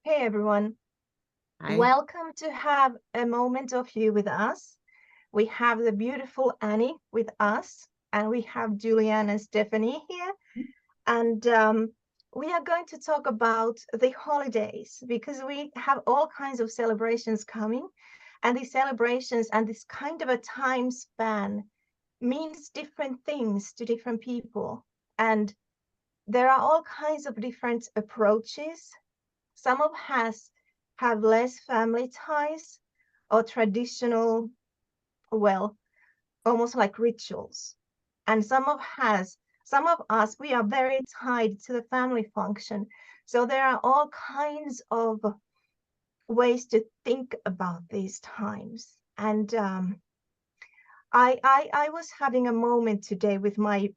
Hey everyone, Hi. welcome to have a moment of you with us. We have the beautiful Annie with us, and we have Julianne and Stephanie here. And we are going to talk about the holidays because we have all kinds of celebrations coming, and these celebrations and this kind of a time span means different things to different people. And there are all kinds of different approaches. Some of us have less family ties or traditional, well, almost like rituals. And some of us, we are very tied to the family function. So there are all kinds of ways to think about these times. And I was having a moment today with my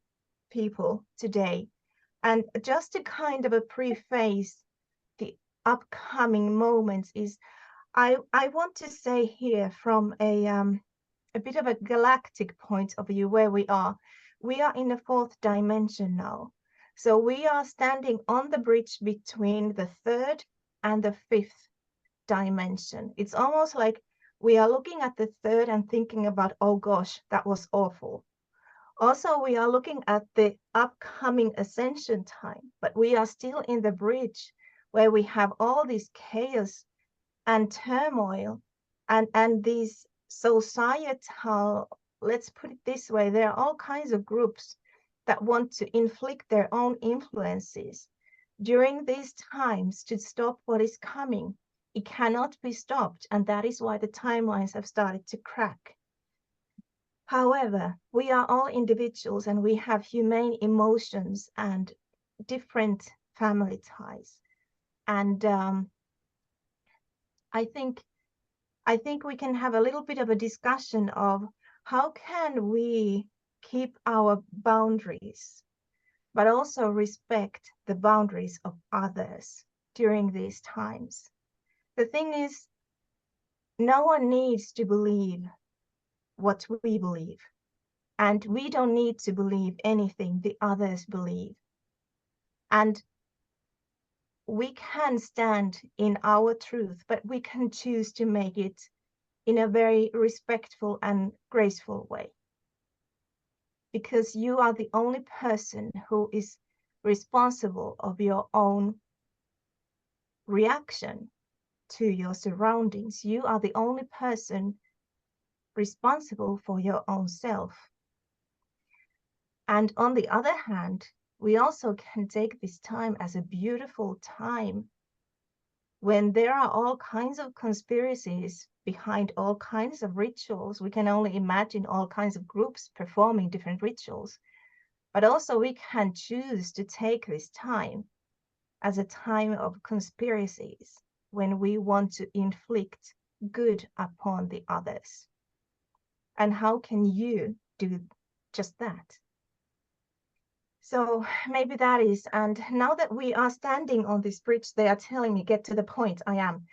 people today. And just to kind of a preface the upcoming moments is I want to say here from a bit of a galactic point of view where we are. We are in the fourth dimension now. So we are standing on the bridge between the third and the fifth dimension. It's almost like we are looking at the third and thinking about, oh gosh, that was awful. Also, we are looking at the upcoming ascension time, but we are still in the bridge where we have all this chaos and turmoil and these societal, let's put it this way, there are all kinds of groups that want to inflict their own influences during these times to stop what is coming. It cannot be stopped, and that is why the timelines have started to crack. However, we are all individuals and we have humane emotions and different family ties. And I think I think we can have a little bit of a discussion of how can we keep our boundaries, but also respect the boundaries of others during these times. The thing is, no one needs to believe what we believe, and we don't need to believe anything the others believe. And we can stand in our truth, but we can choose to make it in a very respectful and graceful way. Because you are the only person who is responsible of your own reaction to your surroundings. You are the only person responsible for your own self. And on the other hand, we also can take this time as a beautiful time when there are all kinds of conspiracies behind all kinds of rituals. We can only imagine all kinds of groups performing different rituals. But also, we can choose to take this time as a time of conspiracies when we want to inflict good upon the others. And how can you do just that? So maybe that is, and now that we are standing on this bridge, they are telling me, get to the point, I am.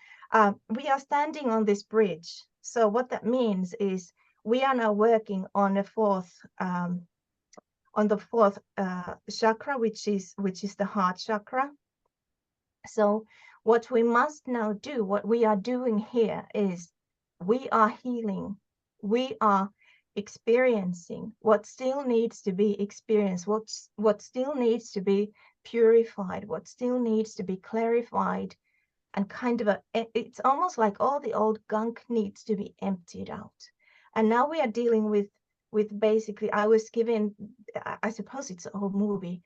We are standing on this bridge. So what that means is we are now working on the fourth chakra, which is the heart chakra. So what we must now do, what we are doing here is we are healing. We are experiencing what still needs to be experienced, what still needs to be purified, what still needs to be clarified, and kind of it's almost like all the old gunk needs to be emptied out. And now we are dealing with basically, I was given, I suppose it's a whole movie,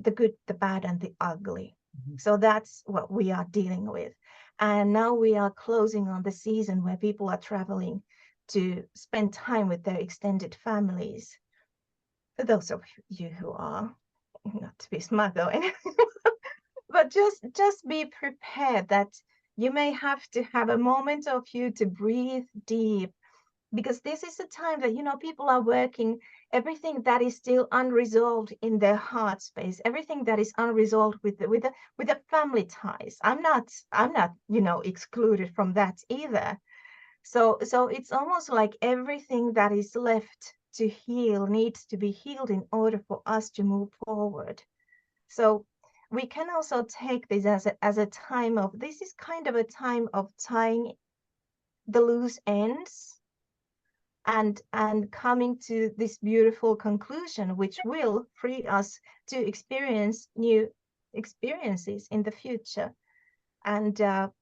the good, the bad, and the ugly. So that's what we are dealing with. And now we are closing on the season where people are traveling to spend time with their extended families. For those of you who are, not to be smart though, but just be prepared that you may have to have a moment of you to breathe deep, because this is a time that people are working everything that is still unresolved in their heart space, everything that is unresolved with the family ties. I'm not excluded from that either. So it's almost like everything that is left to heal needs to be healed in order for us to move forward. So we can also take this as a time of, this is kind of a time of tying the loose ends and coming to this beautiful conclusion, which will free us to experience new experiences in the future. And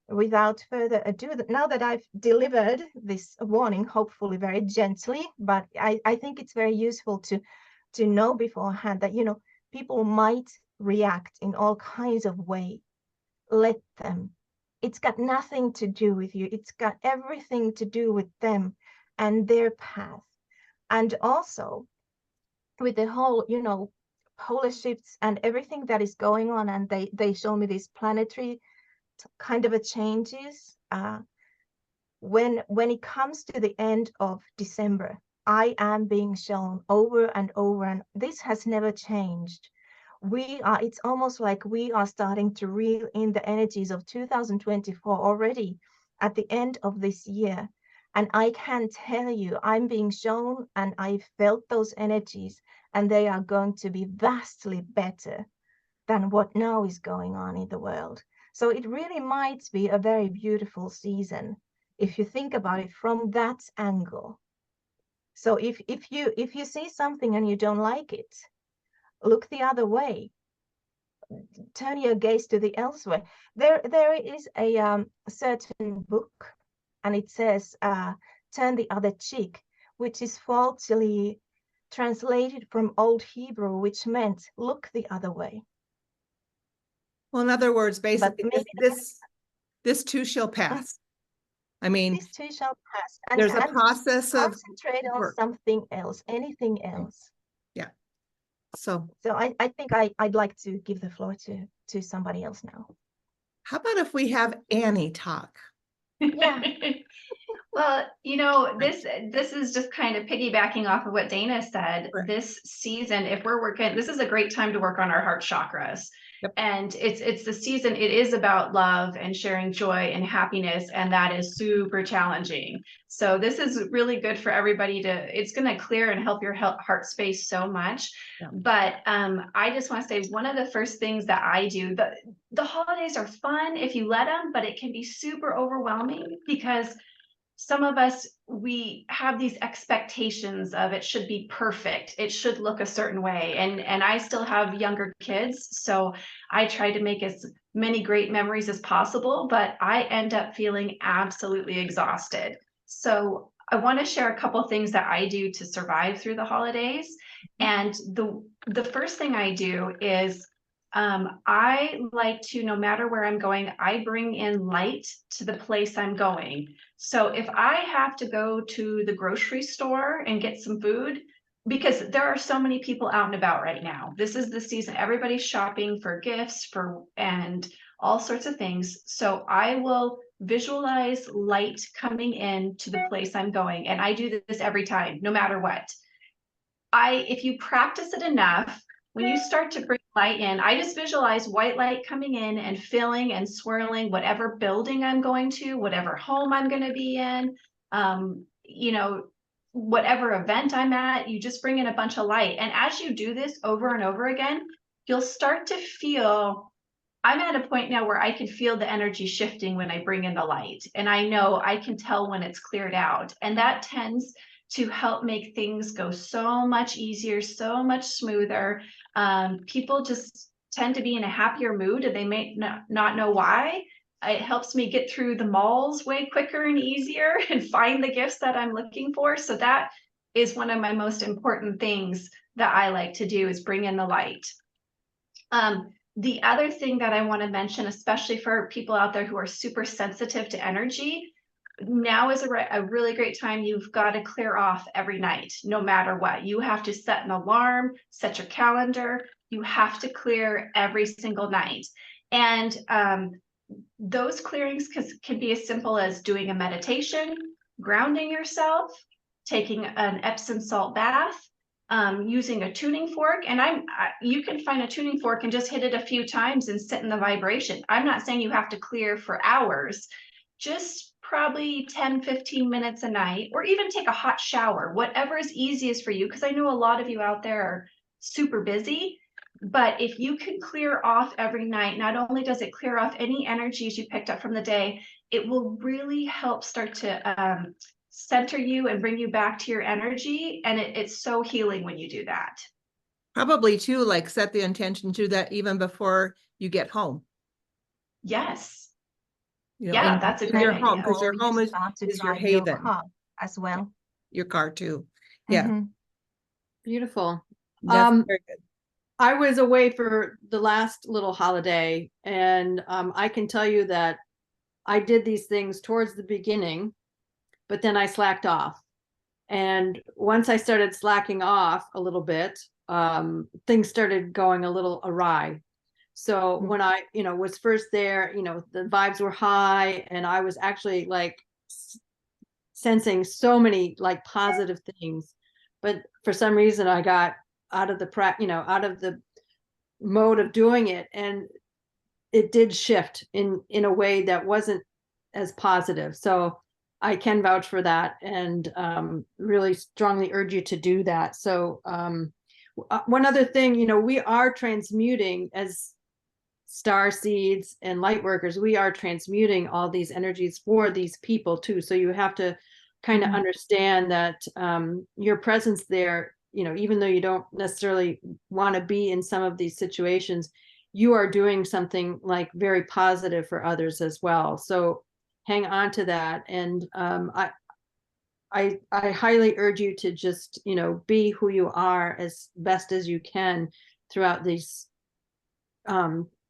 without further ado, now that I've delivered this warning, hopefully very gently, but I think it's very useful to know beforehand that, you know, people might react in all kinds of ways. Let them. It's got nothing to do with you. It's got everything to do with them and their path. And also with the whole, you know, polar shifts and everything that is going on, and they show me these planetary kind of a changes. When it comes to the end of December, I am being shown over and over, and this has never changed. It's almost like we are starting to reel in the energies of 2024 already at the end of this year. And I can tell you, I'm being shown and I felt those energies, and they are going to be vastly better than what now is going on in the world. So it really might be a very beautiful season if you think about it from that angle. So if you see something and you don't like it, look the other way. Turn your gaze to the elsewhere. There is a certain book, and it says turn the other cheek, which is falsely translated from Old Hebrew, which meant look the other way. Well, in other words, basically, Maybe this too shall pass. I mean, this too shall pass. And, there's a process of concentrate on work. something else, anything else. Yeah. So I think I'd like to give the floor to somebody else now. how about if we have Annie talk? Yeah. Well, you know, this is just kind of piggybacking off of what Dana said. Right. This season, if we're working, this is a great time to work on our heart chakras. Yep. And it's the season, it is about love and sharing joy and happiness, and that is super challenging. So this is really good for everybody it's going to clear and help your heart space so much. Yeah. But I just want to say, one of the first things that I do, the holidays are fun if you let them, but it can be super overwhelming because some of us, we have these expectations of it should be perfect. It should look a certain way. And I still have younger kids, so I try to make as many great memories as possible, but I end up feeling absolutely exhausted. So I want to share a couple things that I do to survive through the holidays. And the first thing I do is I like to, no matter where I'm going, I bring in light to the place I'm going. So if I have to go to the grocery store and get some food, because there are so many people out and about right now. This is the season, everybody's shopping for gifts and all sorts of things. So I will visualize light coming in to the place I'm going. And I do this every time, no matter what. If you practice it enough, when you start to bring light in, I just visualize white light coming in and filling and swirling whatever building I'm going to, whatever home I'm going to be in, you know, whatever event I'm at, you just bring in a bunch of light. And as you do this over and over again, you'll start to feel, I'm at a point now where I can feel the energy shifting when I bring in the light. And I know I can tell when it's cleared out. And that tends to help make things go so much easier, so much smoother. People just tend to be in a happier mood, and they may not know why. It helps me get through the malls way quicker and easier and find the gifts that I'm looking for. So that is one of my most important things that I like to do, is bring in the light. The other thing that I want to mention, especially for people out there who are super sensitive to energy, now is a really great time. You've got to clear off every night, no matter what. You have to set an alarm, set your calendar. You have to clear every single night. And those clearings can be as simple as doing a meditation, grounding yourself, taking an Epsom salt bath, using a tuning fork. And you can find a tuning fork and just hit it a few times and sit in the vibration. I'm not saying you have to clear for hours, just probably 10-15 minutes a night, or even take a hot shower, whatever is easiest for you, because I know a lot of you out there are super busy. But if you can clear off every night, not only does it clear off any energies you picked up from the day, it will really help start to center you and bring you back to your energy. And it's so healing when you do that. Probably too, like set the intention to that even before you get home. Yes. You know, Yeah, that's a in great your home, idea. because your Or you home start to is your drive your haven, car as well. your car too. Yeah, Mhm. Beautiful. that's very good. I was away for the last little holiday, and I can tell you that I did these things towards the beginning, but then I slacked off. And once I started slacking off a little bit, things started going a little awry. So when I, was first there, the vibes were high, and I was actually like sensing so many like positive things. But for some reason, I got out of the out of the mode of doing it, and it did shift in a way that wasn't as positive. So I can vouch for that, and really strongly urge you to do that. So one other thing, we are transmuting as star seeds and light workers. We are transmuting all these energies for these people too. So you have to kind of understand that your presence there, even though you don't necessarily want to be in some of these situations, you are doing something like very positive for others as well. So hang on to that. And I highly urge you to just, be who you are as best as you can throughout these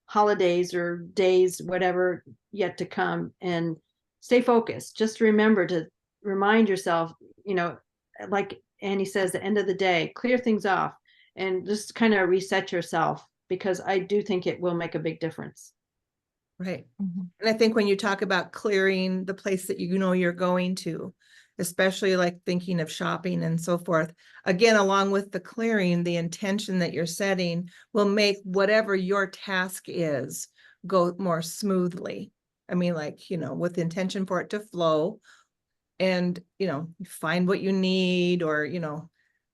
holidays or days, whatever yet to come, and stay focused. Just remember to remind yourself, like Annie says, the end of the day, clear things off and just kind of reset yourself, because I do think it will make a big difference. Right. And I think when you talk about clearing the place that you're going to, especially like thinking of shopping and so forth, again, along with the clearing, the intention that you're setting will make whatever your task is go more smoothly. I mean, like, with the intention for it to flow, and, find what you need, or,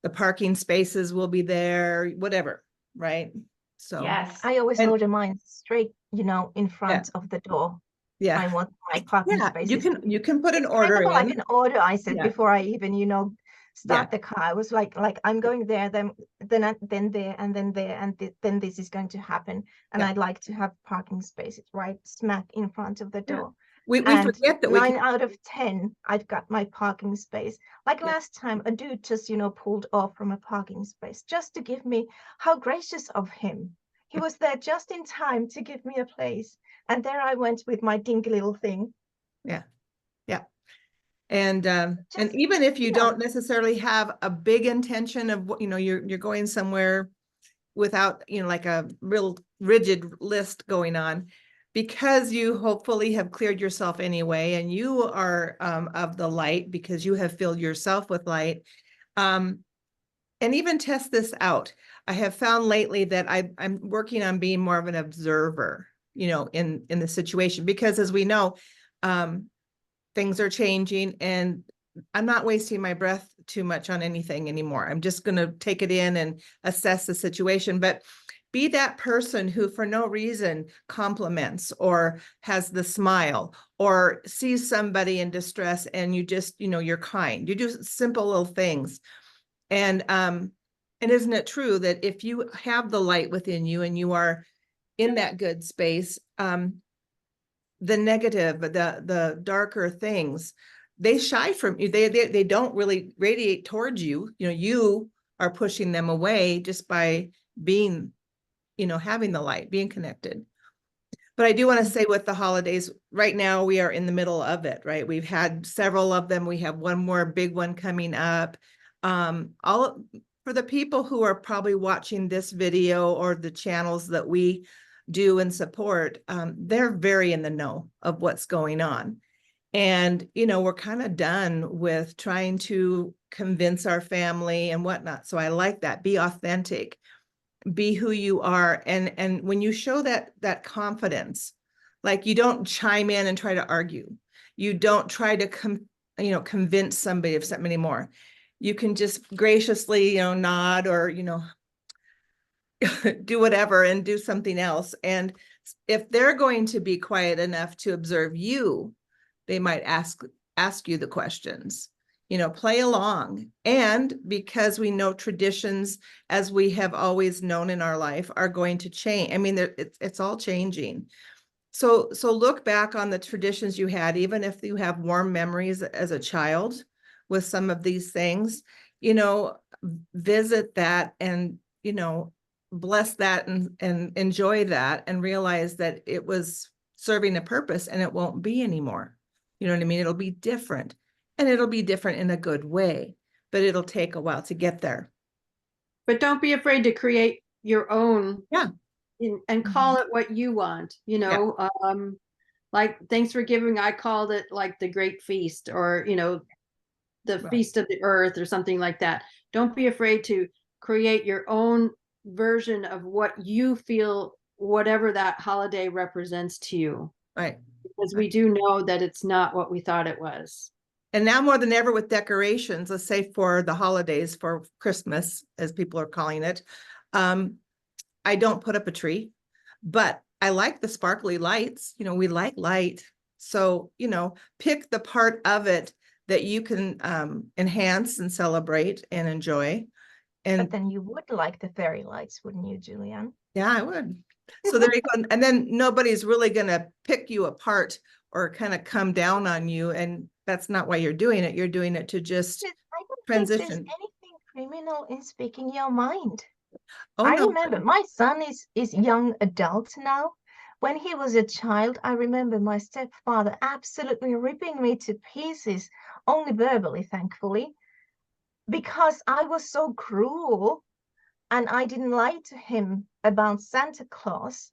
the parking spaces will be there, whatever, right? So Yes. I always And- order mine straight, in front of the door. yeah, I want my parking spaces. you can put an It's order kind of like in. an order, I said, Yeah. before I even, start Yeah. the car. I was like I'm going there, then there, and then there, and then this is going to happen. And Yeah. I'd like to have parking spaces right smack in front of the Yeah. door. We And forget that we 9 can, out of 10, I've got my parking space. Like Yeah. last time, a dude just, pulled off from a parking space just to give me, how gracious of him. He was there just in time to give me a place. And there I went with my dinky little thing. yeah. And Just, even if you yeah. don't necessarily have a big intention of what, you're going somewhere without, like a real rigid list going on, because you hopefully have cleared yourself anyway, and you are of the light because you have filled yourself with light. And even test this out. I have found lately that I'm working on being more of an observer, in the situation, because as we know, things are changing, and I'm not wasting my breath too much on anything anymore. I'm just going to take it in and assess the situation, but be that person who for no reason compliments or has the smile or sees somebody in distress, and you just, you're kind. You do simple little things. And isn't it true that if you have the light within you and you are in that good space, the negative, the darker things, they shy from you. They don't really radiate towards you. You are pushing them away just by being, having the light, being connected. But I do want to say, with the holidays right now, we are in the middle of it, right? We've had several of them. We have one more big one coming up. All for the people who are probably watching this video or the channels that we do and support, they're very in the know of what's going on. And, we're kind of done with trying to convince our family and whatnot. So I like that. Be authentic, be who you are. And when you show that confidence, like, you don't chime in and try to argue. You don't try to convince somebody of something anymore. You can just graciously, nod, or, do whatever and do something else. And if they're going to be quiet enough to observe you, they might ask you the questions, play along. And because we know traditions, as we have always known in our life, are going to change. I mean, it's all changing. So look back on the traditions you had, even if you have warm memories as a child with some of these things, visit that and, bless that and enjoy that and realize that it was serving a purpose and it won't be anymore. You know what I mean? It'll be different, and it'll be different in a good way, but it'll take a while to get there. But don't be afraid to create your own. Yeah. And call it what you want, like Thanksgiving, I called it like the Great Feast, or, the Right. Feast of the Earth or something like that. Don't be afraid to create your own version of what you feel, whatever that holiday represents to you. Right. Because we do know that it's not what we thought it was. And now more than ever with decorations, let's say for the holidays, for Christmas, as people are calling it, I don't put up a tree, but I like the sparkly lights. We like light. So, pick the part of it that you can enhance and celebrate and enjoy. But And then you would like the fairy lights, wouldn't you, Julianne? yeah, I would. So there you go. And then nobody's really going to pick you apart or kind of come down on you. And that's not why you're doing it. You're doing it to just I don't think transition. there's anything criminal in speaking your mind. Oh, I no. remember my son is young adult now. When he was a child, I remember my stepfather absolutely ripping me to pieces, only verbally, thankfully, because I was so cruel and I didn't lie to him about Santa Claus.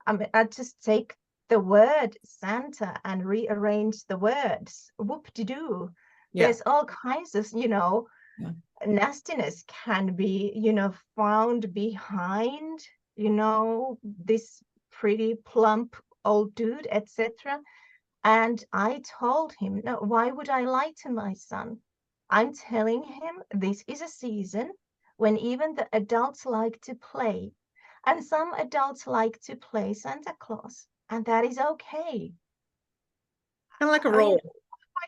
I just take the word Santa and rearrange the words. Whoop-de-doo. Yeah. There's all kinds of, Yeah. nastiness can be, found behind, this pretty plump old dude, etc. And I told him, no, why would I lie to my son? I'm telling him this is a season when even the adults like to play. And some adults like to play Santa Claus, and that is okay. Kind of like a Why role.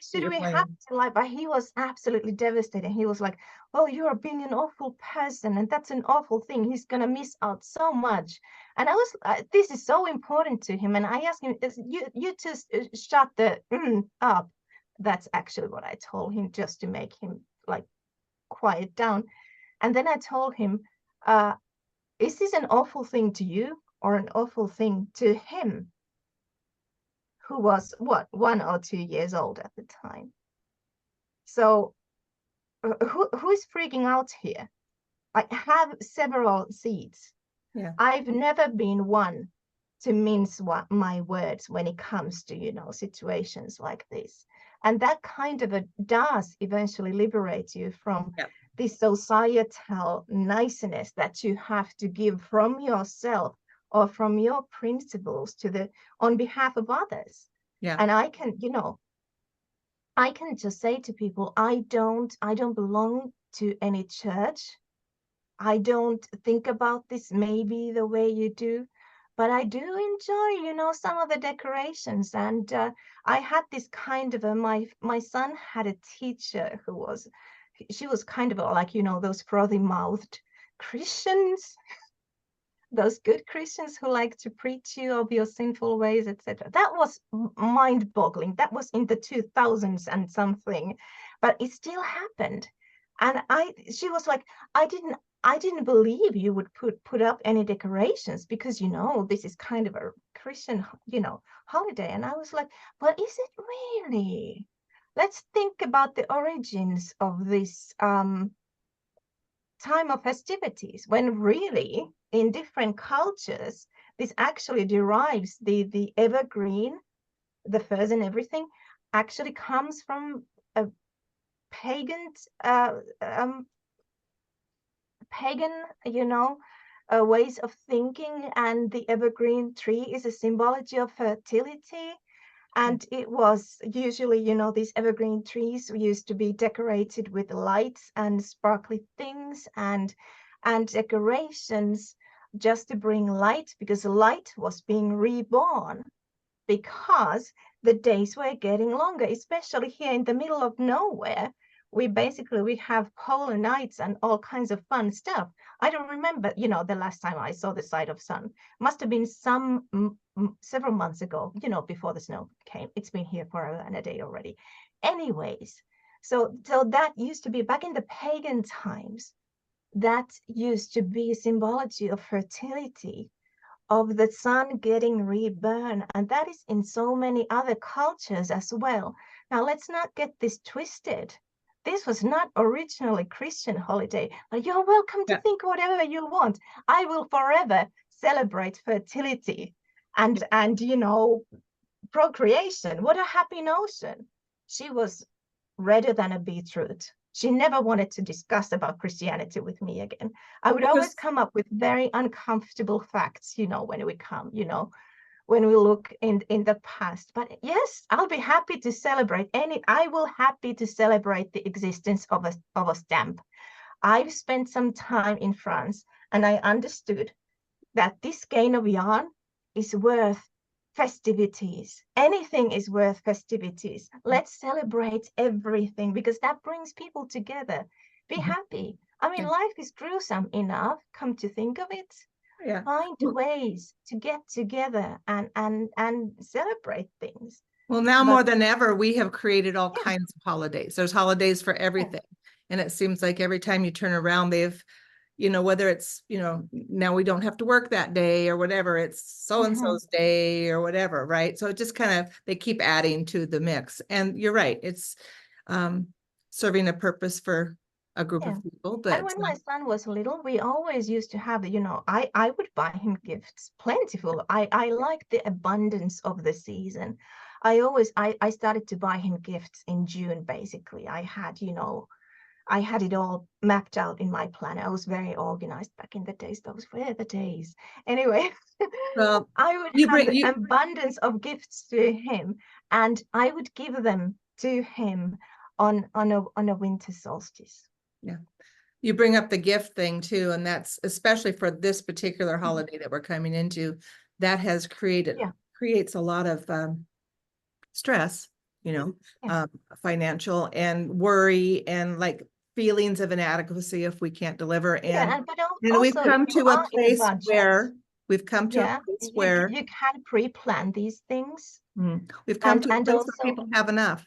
should you're we playing. have to lie? But he was absolutely devastated. He was like, well, you are being an awful person, and that's an awful thing. He's going to miss out so much. And I was, this is so important to him. And I asked him, you just shut the up. That's actually what I told him, just to make him like quiet down. And then I told him, is this an awful thing to you or an awful thing to him? Who was, 1 or 2 years old at the time. So who is freaking out here? I have several seats. Yeah. I've never been one to mince my words when it comes to, situations like this. And that kind of does eventually liberate you from this societal niceness that you have to give from yourself or from your principles on behalf of others. Yeah. And I can, I can just say to people, I don't belong to any church. I don't think about this maybe the way you do, but I do enjoy, some of the decorations. And I had this kind of my son had a teacher she was kind of like, those frothy mouthed Christians, those good Christians who like to preach you of your sinful ways, etc. That was mind-boggling. That was in the 2000s and something, but it still happened. And she was like, I didn't believe you would put up any decorations because, this is kind of a Christian, holiday. And I was like, but is it really? Let's think about the origins of this time of festivities, when really in different cultures, this actually derives the evergreen, the furs and everything actually comes from a pagan, ways of thinking. And the evergreen tree is a symbology of fertility. And it was usually, these evergreen trees used to be decorated with lights and sparkly things and decorations just to bring light, because light was being reborn, because the days were getting longer, especially here in the middle of nowhere. We have polar nights and all kinds of fun stuff. I don't remember, the last time I saw the sight of sun. Must have been several months ago, before the snow came. It's been here for a day already. Anyways, so that used to be back in the pagan times. That used to be a symbology of fertility, of the sun getting reborn, and that is in so many other cultures as well. Now, let's not get this twisted. This was not originally Christian holiday, but you're welcome to think whatever you want. I will forever celebrate fertility and procreation. What a happy notion. She was redder than a beetroot. She never wanted to discuss about Christianity with me again. I would always come up with very uncomfortable facts, when we come, when we look in the past. But yes, I'll be happy to celebrate I will happy to celebrate the existence of a stamp. I've spent some time in France, and I understood that this skein of yarn is worth festivities. Anything is worth festivities. Let's celebrate everything, because that brings people together. Be happy. I mean, life is gruesome enough, come to think of it. Yeah. Find ways to get together and celebrate things. Well, now more than ever, we have created all kinds of holidays. There's holidays for everything. And it seems like every time you turn around, they've, whether it's, now we don't have to work that day or whatever, it's so-and-so's day or whatever, right? So it just kind of, they keep adding to the mix. And you're right, it's serving a purpose for a group of people. But and when my son was little, we always used to have, I would buy him gifts, plentiful. I like the abundance of the season. I started to buy him gifts in June, basically. I had it all mapped out in my planner. I was very organized back in the days. Those were the days. Anyway, well, I would have the abundance of gifts to him, and I would give them to him on a winter solstice. Yeah. You bring up the gift thing too, and that's especially for this particular holiday that we're coming into, that has creates a lot of stress, financial and worry and like feelings of inadequacy if we can't deliver. And we've come to a place where you can pre-plan these things. We've come to a place where people have enough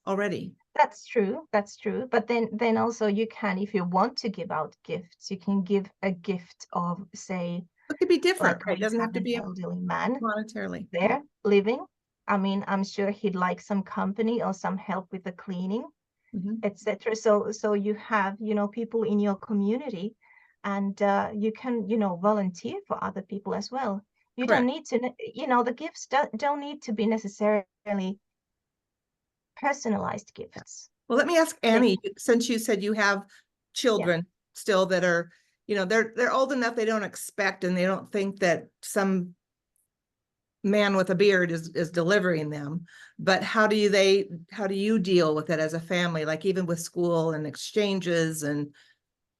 already. That's true. But then also you can, if you want to give out gifts, you can give a gift of, say, it could be different, right? It doesn't have to be an elderly man monetarily there living. I mean, I'm sure he'd like some company or some help with the cleaning, etc. So you have, people in your community, and you can, volunteer for other people as well. You don't need to, the gifts don't need to be necessarily personalized gifts. Well, let me ask Annie, since you said you have children still that are, they're old enough, they don't expect and they don't think that some man with a beard is delivering them. But how do you deal with it as a family, like even with school and exchanges and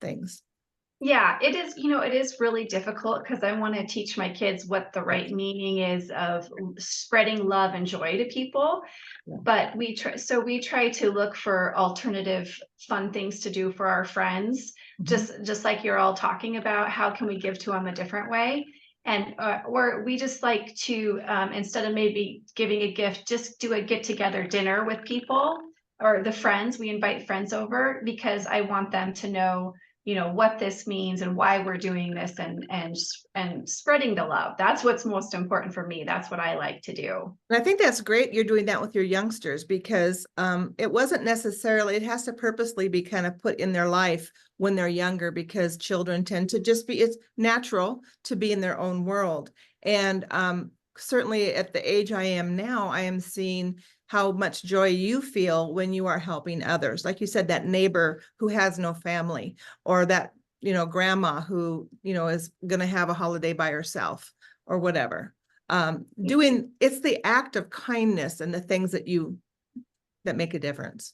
things? Yeah, it is, it is really difficult because I want to teach my kids what the right meaning is of spreading love and joy to people. But we try to look for alternative fun things to do for our friends, just like you're all talking about. How can we give to them a different way? And or we just like to, instead of maybe giving a gift, just do a get together dinner with people or the friends. We invite friends over because I want them to know, what this means and why we're doing this, and spreading the love. That's what's most important for me. That's what I like to do. And I think that's great you're doing that with your youngsters, because it wasn't necessarily, it has to purposely be kind of put in their life when they're younger, because children tend to just be, it's natural to be in their own world. And certainly at the age I am now, I am seeing how much joy you feel when you are helping others. Like you said, that neighbor who has no family, or that, grandma who, is going to have a holiday by herself or whatever. It's the act of kindness and the things that make a difference.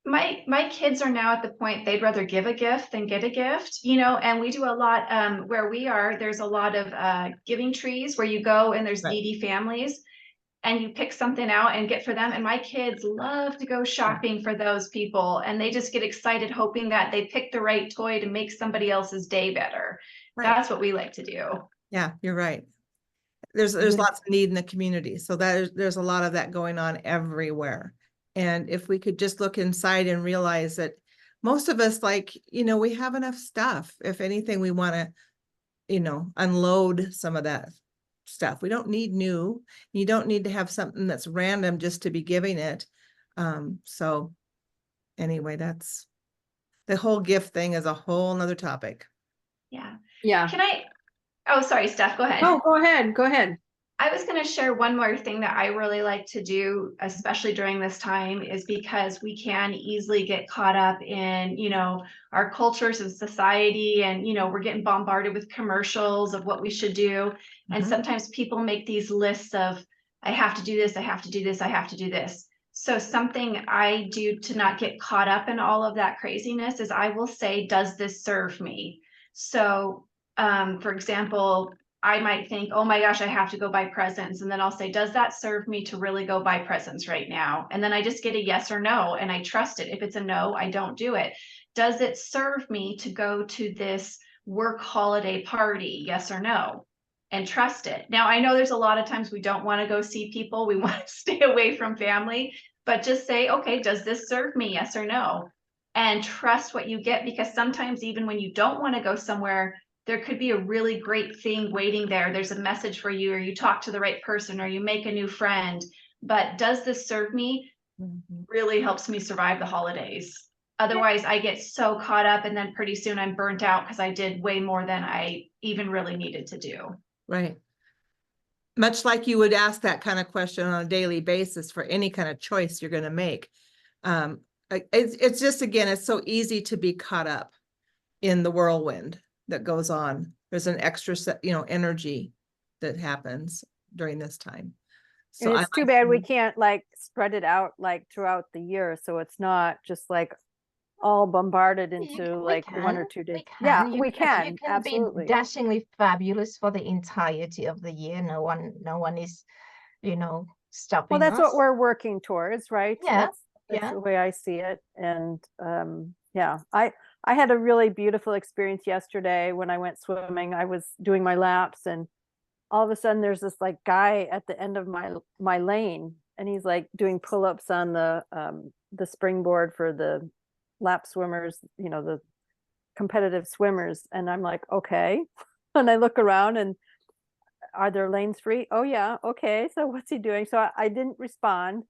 My kids are now at the point they'd rather give a gift than get a gift, you know, and we do a lot where we are, there's a lot of giving trees where you go and there's Right. needy families and you pick something out and get for them. And my kids love to go shopping for those people, and they just get excited hoping that they pick the right toy to make somebody else's day better. Right. That's what we like to do. Yeah, you're right. There's lots of need in the community. So there's a lot of that going on everywhere. And if we could just look inside and realize that most of us, like, you know, we have enough stuff. If anything, we want to, you know, unload some of that stuff. We don't need new. You don't need to have something that's random just to be giving it. So anyway, that's the whole gift thing is a whole nother topic. Yeah. Yeah. Can I, oh, sorry, Steph, go ahead. Oh, go ahead. Go ahead. I was going to share one more thing that I really like to do, especially during this time, is because we can easily get caught up in, you know, our cultures and society, and, you know, we're getting bombarded with commercials of what we should do. And Mhm. sometimes people make these lists of, I have to do this, I have to do this, I have to do this. So something I do to not get caught up in all of that craziness is I will say, does this serve me? So, for example, I might think, oh my gosh, I have to go buy presents. And then I'll say, does that serve me to really go buy presents right now? And then I just get a yes or no, and I trust it. If it's a no, I don't do it. Does it serve me to go to this work holiday party? Yes or no? And trust it. Now, I know there's a lot of times we don't want to go see people. We want to stay away from family, but just say, okay, does this serve me? Yes or no? And trust what you get, because sometimes even when you don't want to go somewhere, there could be a really great thing waiting there. There's a message for you, or you talk to the right person, or you make a new friend. But does this serve me? Really helps me survive the holidays. Otherwise, I get so caught up, and then pretty soon I'm burnt out because I did way more than I even really needed to do. Right. Much like you would ask that kind of question on a daily basis for any kind of choice you're going to make. It's just, again, it's so easy to be caught up in the whirlwind that goes on. There's an extra energy that happens during this time. So And it's too bad we can't like spread it out like throughout the year, so it's not just like all bombarded into like 1 or 2 days. Yeah, we can You can absolutely. be dashingly fabulous for the entirety of the year. No one is, you know, stopping Well, that's us. what we're working towards, right? Yeah, That's yeah. the way I see it. And yeah, I had a really beautiful experience yesterday when I went swimming. I was doing my laps, and all of a sudden there's this like guy at the end of my lane, and he's like doing pull-ups on the springboard for the lap swimmers, you know, the competitive swimmers. And I'm like, okay. And I look around, and are there lanes free? Oh yeah, okay. So what's he doing? So I didn't respond.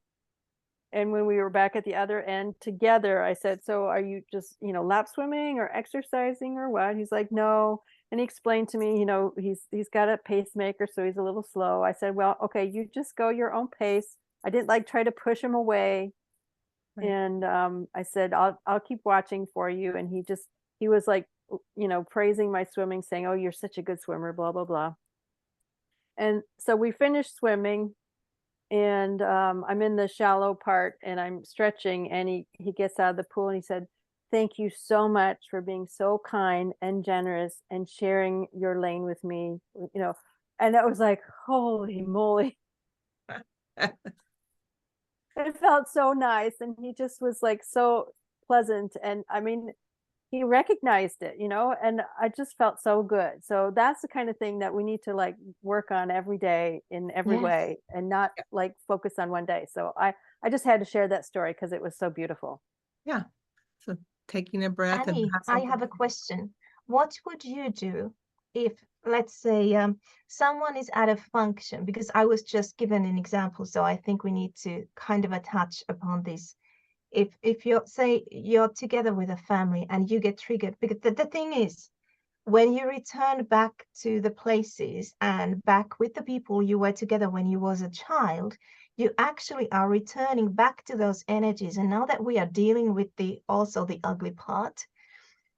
And when we were back at the other end together, I said, so are you just, you know, lap swimming or exercising or what? He's like, no. And he explained to me, you know, he's got a pacemaker, so he's a little slow. I said, well, okay, you just go your own pace. I didn't like try to push him away. Right. And I said, I'll keep watching for you. And he was like, you know, praising my swimming, saying, oh, you're such a good swimmer, blah, blah, blah. And so we finished swimming, and I'm in the shallow part, and I'm stretching, and he gets out of the pool, and he said, thank you so much for being so kind and generous and sharing your lane with me, you know. And that was like, holy moly. It felt so nice, and he just was like so pleasant. And I mean, he recognized it, you know, and I just felt so good. So that's the kind of thing that we need to like work on every day in every Yes. way, and not like focus on one day. So I just had to share that story because it was so beautiful. Yeah. So taking a breath. Annie, I have a question. What would you do if, let's say, someone is at a function? Because I was just given an example, so I think we need to kind of attach upon this. If you're, say, you're together with a family and you get triggered, because the thing is, when you return back to the places and back with the people you were together when you was a child, you actually are returning back to those energies. And now that we are dealing with also the ugly part,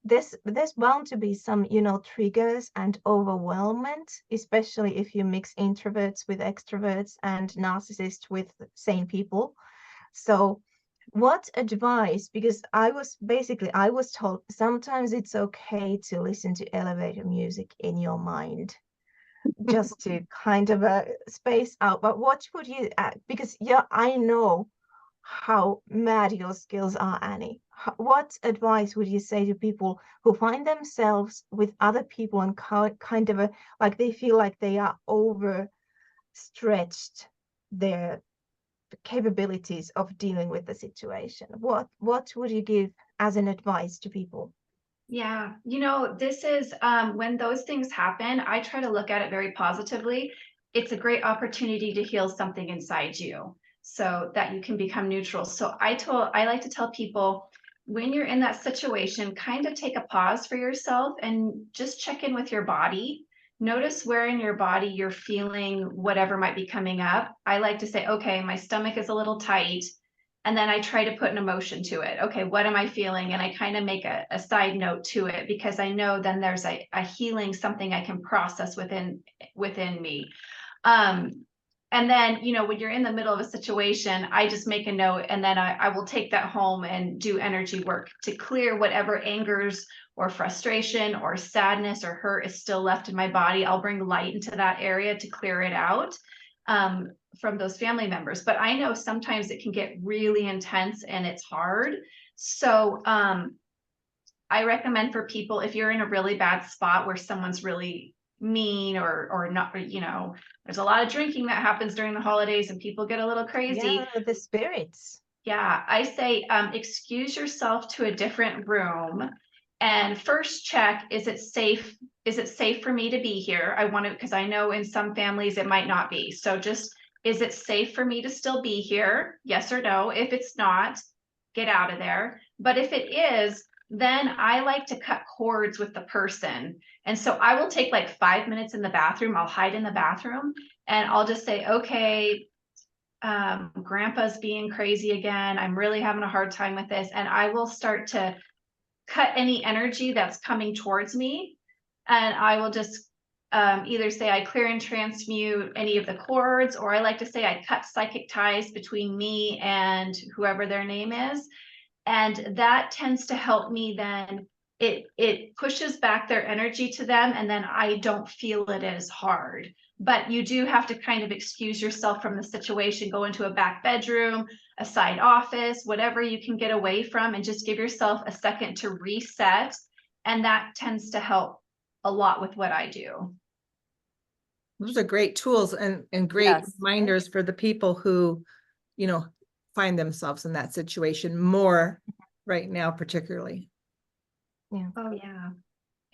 there's bound to be some, you know, triggers and overwhelmment, especially if you mix introverts with extroverts and narcissists with sane people. So what advice, because I was told sometimes it's okay to listen to elevator music in your mind just to kind of space out. But what would you, because yeah, I know how mad your skills are, Annie. What advice would you say to people who find themselves with other people and kind of like they feel like they are overstretched their capabilities of dealing with the situation? What would you give as an advice to people? Yeah, this is when those things happen, I try to look at it very positively. It's a great opportunity to heal something inside you so that you can become neutral. So I like to tell people, when you're in that situation, kind of take a pause for yourself and just check in with your body. Notice where in your body you're feeling whatever might be coming up. I like to say, okay, my stomach is a little tight. And then I try to put an emotion to it. Okay, what am I feeling? And I kind of make a side note to it, because I know then there's a healing, something I can process within me. And then, when you're in the middle of a situation, I just make a note, and then I will take that home and do energy work to clear whatever angers or frustration or sadness or hurt is still left in my body. I'll bring light into that area to clear it out. From those family members. But I know sometimes it can get really intense and it's hard. So I recommend for people, if you're in a really bad spot where someone's really mean or not, there's a lot of drinking that happens during the holidays and people get a little crazy. Yeah, the spirits. Yeah, I say excuse yourself to a different room and first check, is it safe? Is it safe for me to be here? I want to, because I know in some families it might not be. So just, is it safe for me to still be here? Yes or no. If it's not, get out of there. But if it is, then I like to cut cords with the person. And so I will take like 5 minutes in the bathroom. I'll hide in the bathroom and I'll just say, okay, grandpa's being crazy again. I'm really having a hard time with this. And I will start to cut any energy that's coming towards me. And I will just either say I clear and transmute any of the cords, or I like to say I cut psychic ties between me and whoever their name is. And that tends to help me then. It pushes back their energy to them, and then I don't feel it as hard. But you do have to kind of excuse yourself from the situation, go into a back bedroom, a side office, whatever you can get away from, and just give yourself a second to reset. And that tends to help a lot with what I do. Those are great tools and great Yes. reminders for the people who, find themselves in that situation more right now, particularly. Yeah. Oh yeah.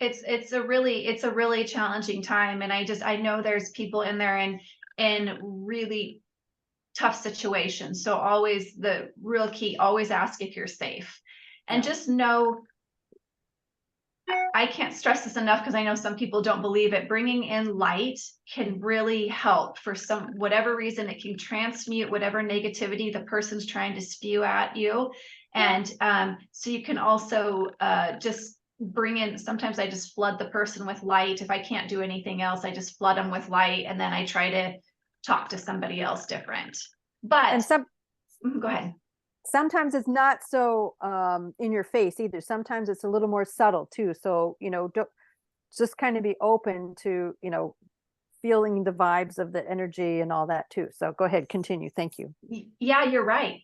It's a really challenging time. And I know there's people in there in really tough situations. So always the real key, always ask if you're safe. And just know, I can't stress this enough because I know some people don't believe it. Bringing in light can really help for whatever reason. It can transmute whatever negativity the person's trying to spew at you. And so you can also just bring in, sometimes I just flood the person with light. If I can't do anything else, I just flood them with light, and then I try to talk to somebody else different. But And go ahead. sometimes it's not so in your face either. Sometimes it's a little more subtle too. So, don't just kind of be open to, feeling the vibes of the energy and all that too. So go ahead, continue. Thank you. Yeah, you're right.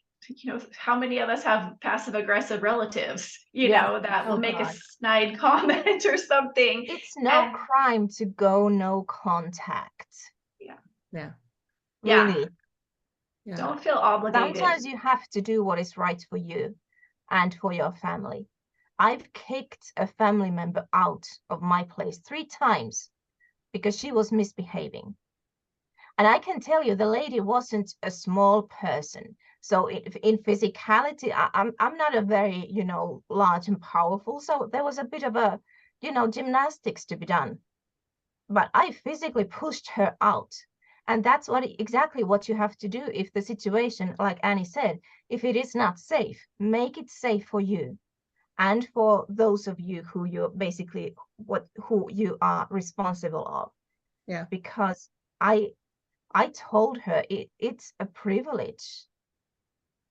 How many of us have passive aggressive relatives, that will make a snide comment or something. It's no crime to go no contact. Yeah. Really. Yeah. Don't feel obligated. Sometimes you have to do what is right for you and for your family. I've kicked a family member out of my place 3 times because she was misbehaving. And I can tell you, the lady wasn't a small person. So in physicality, I'm not a very, large and powerful. So there was a bit of a, gymnastics to be done. But I physically pushed her out. And that's exactly what you have to do if the situation, like Annie said, if it is not safe, make it safe for you and for those of you who you're basically who you are responsible of. Yeah. Because I told her it's a privilege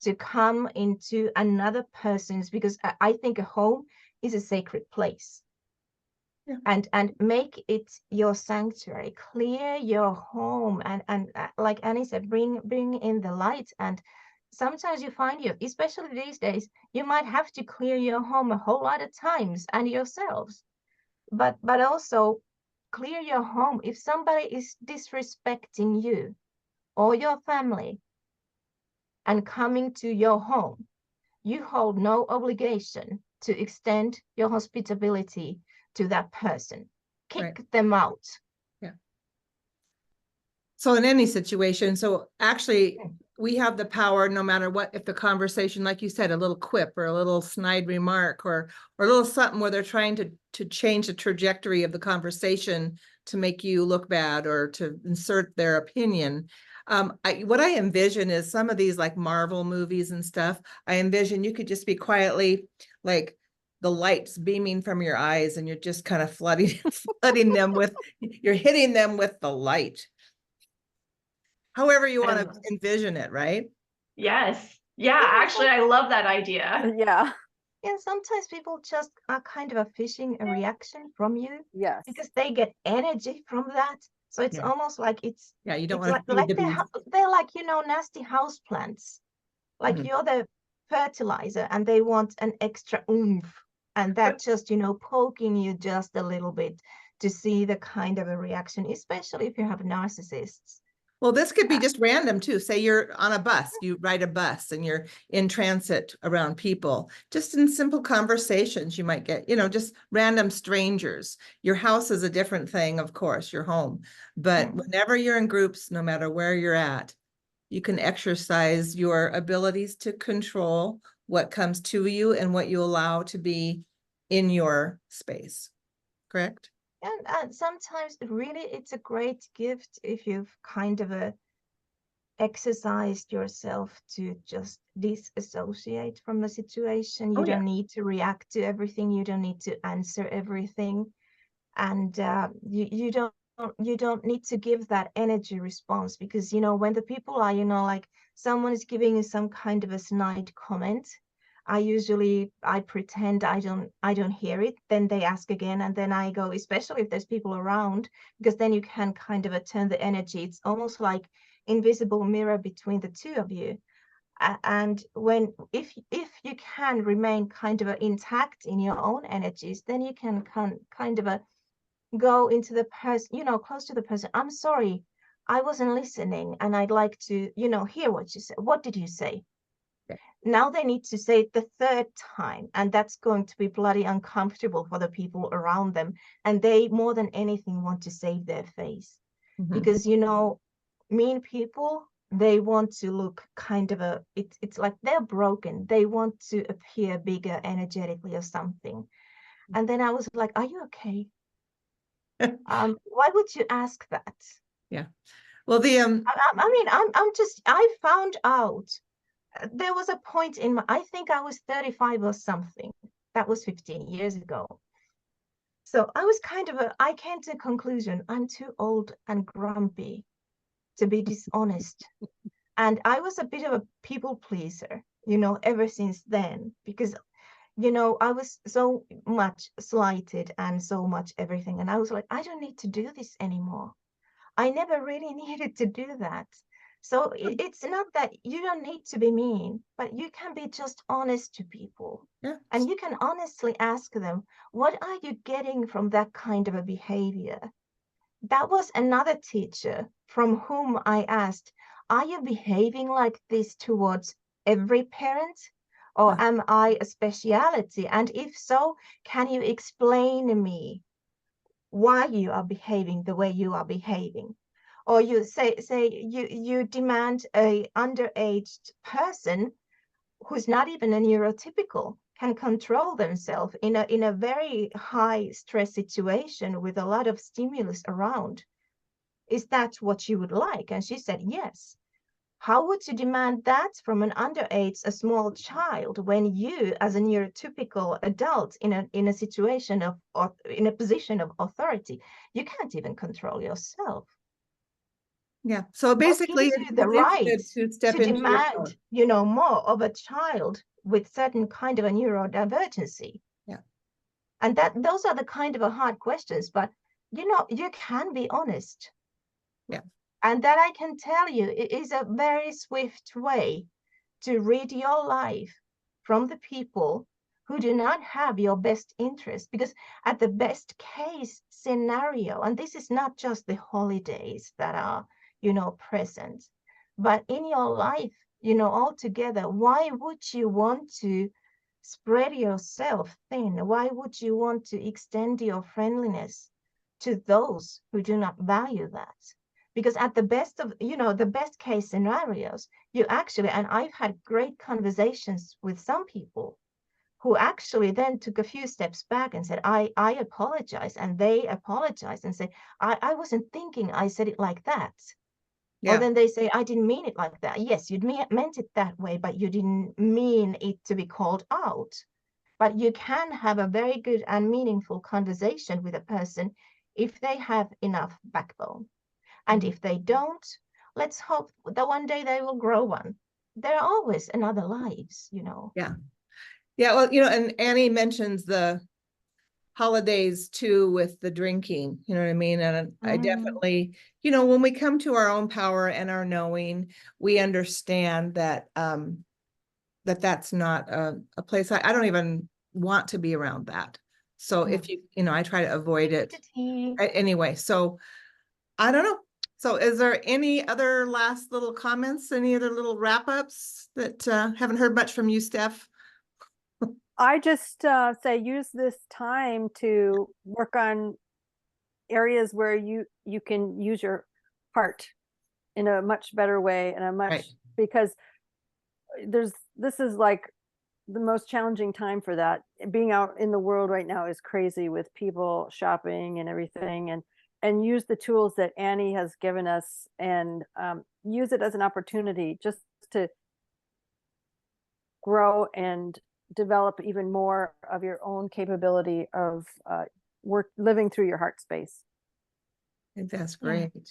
to come into another person's, because I think a home is a sacred place. Yeah. And make it your sanctuary. Clear your home, and like Annie said, bring in the light. And sometimes you find especially these days, you might have to clear your home a whole lot of times and yourselves. But also clear your home if somebody is disrespecting you or your family and coming to your home. You hold no obligation to extend your hospitality to that person. Kick them out. Yeah. So in any situation, so actually we have the power, no matter what, if the conversation, like you said, a little quip or a little snide remark or a little something where they're trying to change the trajectory of the conversation to make you look bad or to insert their opinion. What I envision is some of these like Marvel movies and stuff. I envision you could just be quietly like the lights beaming from your eyes and you're just kind of flooding them with, you're hitting them with the light. However you want to envision it, right? Yes. Yeah, actually, I love that idea. Yeah. And sometimes people just are kind of fishing a reaction from you Yes. because they get energy from that. So it's almost like it's you don't it's want like to they're like, nasty house plants. Like you're the fertilizer and they want an extra oomph. And that just, poking you just a little bit to see the kind of a reaction, especially if you have narcissists. Well, this could be just random too. Say you're on a bus, you ride a bus and you're in transit around people. Just in simple conversations, you might get, just random strangers. Your house is a different thing, of course, your home. But whenever you're in groups, no matter where you're at, you can exercise your abilities to control what comes to you and what you allow to be in your space. Correct? And sometimes really it's a great gift if you've kind of exercised yourself to just disassociate from the situation. You don't need to react to everything. You don't need to answer everything. And you don't need to give that energy response because, when the people are, like someone is giving you some kind of a snide comment, I pretend I don't hear it. Then they ask again, and then I go, especially if there's people around, because then you can kind of turn the energy. It's almost like invisible mirror between the two of you. And if you can remain kind of intact in your own energies, then you can kind of go into the person, close to the person. I'm sorry, I wasn't listening, and I'd like to, hear what you said. What did you say? Now they need to say it the third time, and that's going to be bloody uncomfortable for the people around them. And they, more than anything, want to save their face because, mean people, they want to look kind of it's like they're broken. They want to appear bigger energetically or something. And then I was like, are you okay? Why would you ask that? Yeah. Well, I found out there was a point I think I was 35 or something. That was 15 years ago. So I was I came to a conclusion, I'm too old and grumpy to be dishonest. And I was a bit of a people pleaser, ever since then, because, I was so much slighted and so much everything. And I was like, I don't need to do this anymore. I never really needed to do that. So it's not that you don't need to be mean, but you can be just honest to people. Yeah. And you can honestly ask them, what are you getting from that kind of a behavior? That was another teacher from whom I asked, are you behaving like this towards every parent? Or am I a speciality? And if so, can you explain to me why you are behaving the way you are behaving? Or you say you demand a underaged person who's not even a neurotypical can control themselves in a very high stress situation with a lot of stimulus around. Is that what you would like? And she said, yes. How would you demand that from an underage, a small child, when you, as a neurotypical adult in a situation of in a position of authority, you can't even control yourself? Yeah. So What basically, gives you the it's right good to step to into your power. demand, more of a child with certain kind of a neurodivergency? Yeah. And those are the kind of a hard questions, but you can be honest. Yeah. And that I can tell you, it is a very swift way to rid your life from the people who do not have your best interest. Because at the best case scenario, and this is not just the holidays that are, present, but in your life, altogether, why would you want to spread yourself thin? Why would you want to extend your friendliness to those who do not value that? Because at the best of, the best case scenarios, you actually, and I've had great conversations with some people who actually then took a few steps back and said, I apologize. And they apologized and say, I wasn't thinking I said it like that. Or Yeah. then they say, I didn't mean it like that. Yes, you meant it that way, but you didn't mean it to be called out. But you can have a very good and meaningful conversation with a person if they have enough backbone. And if they don't, let's hope that one day they will grow one. There are always another lives. Yeah. Yeah. Well, and Annie mentions the holidays too with the drinking, you know what I mean? And I definitely, when we come to our own power and our knowing, we understand that that's not a place I don't even want to be around that. So if I try to avoid it anyway. So I don't know. So is there any other last little comments, any other little wrap-ups that haven't heard much from you, Steph? I just say use this time to work on areas where you can use your heart in a much better way, and a much because this is like the most challenging time for that. Being out in the world right now is crazy with people shopping and everything, and use the tools that Annie has given us, and use it as an opportunity just to grow and develop even more of your own capability of living through your heart space. I think that's great. Yeah.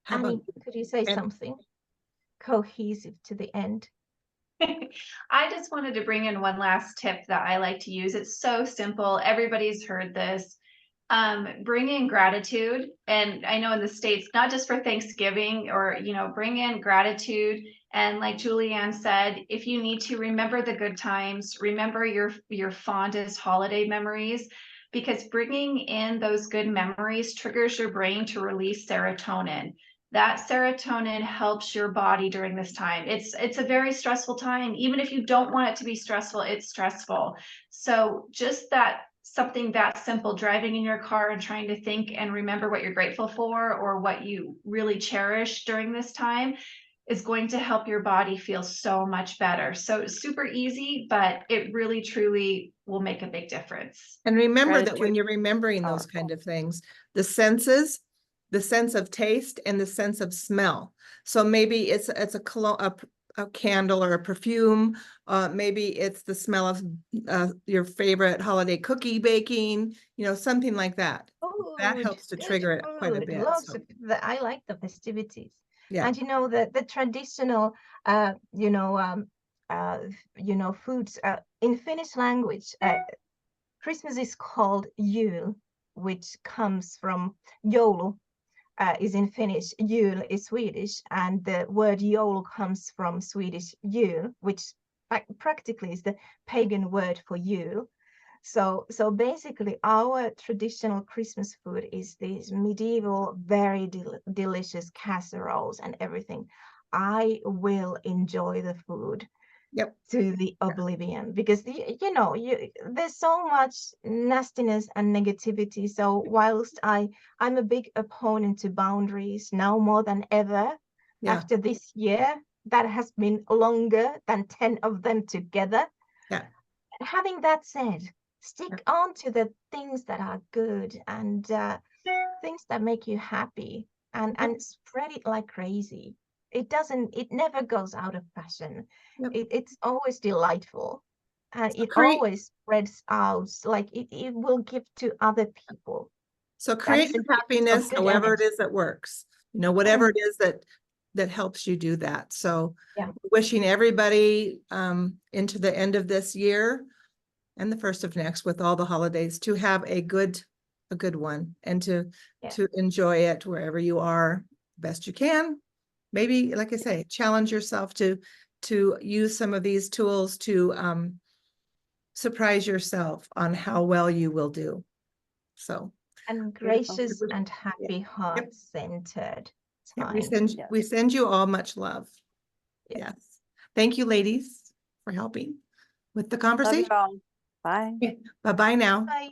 How Annie, about could you say something cohesive to the end? I just wanted to bring in one last tip that I like to use. It's so simple. Everybody's heard this. Bring in gratitude. And I know in the States, not just for Thanksgiving, or, bring in gratitude. And like Julianne said, if you need to, remember the good times, remember your fondest holiday memories, because bringing in those good memories triggers your brain to release serotonin. That serotonin helps your body during this time. It's a very stressful time. Even if you don't want it to be stressful, it's stressful. So just something that simple, driving in your car and trying to think and remember what you're grateful for or what you really cherish during this time, is going to help your body feel so much better. So super easy, but it really truly will make a big difference. And remember that when Gratitude. you're remembering those kind of things, the senses, the sense of taste and the sense of smell. So maybe it's a cologne, a candle or a perfume. Maybe it's the smell of your favorite holiday cookie baking, something like that. That helps to trigger it quite a bit. Lots of I like the festivities. Yeah. And the traditional foods in Finnish language, Christmas is called jul, which comes from joulu. Is in Finnish, jul is Swedish, and the word joulu comes from Swedish jul, which practically is the pagan word for Yule. So basically our traditional Christmas food is these medieval, very delicious casseroles and everything. I will enjoy the food to the oblivion, because there's so much nastiness and negativity. So whilst I'm a big opponent to boundaries now more than ever, after this year that has been longer than 10 of them together. Having that said, stick on to the things that are good and things that make you happy, and spread it like crazy. It never goes out of fashion. It's always delightful, and it always spreads out, like it will give to other people. So create your happiness however it is that works. whatever it is that helps you do that. So Yeah. wishing everybody into the end of this year and the first of next with all the holidays to have a good one, and to enjoy it wherever you are best you can. Maybe, like I say, challenge yourself to use some of these tools to surprise yourself on how well you will do. So. And Beautiful. gracious and happy, heart-centered Yeah, time. we send you all much love. Yes. Yes. Thank you, ladies, for helping with the Love you conversation. all. Bye. Bye-bye now. Bye.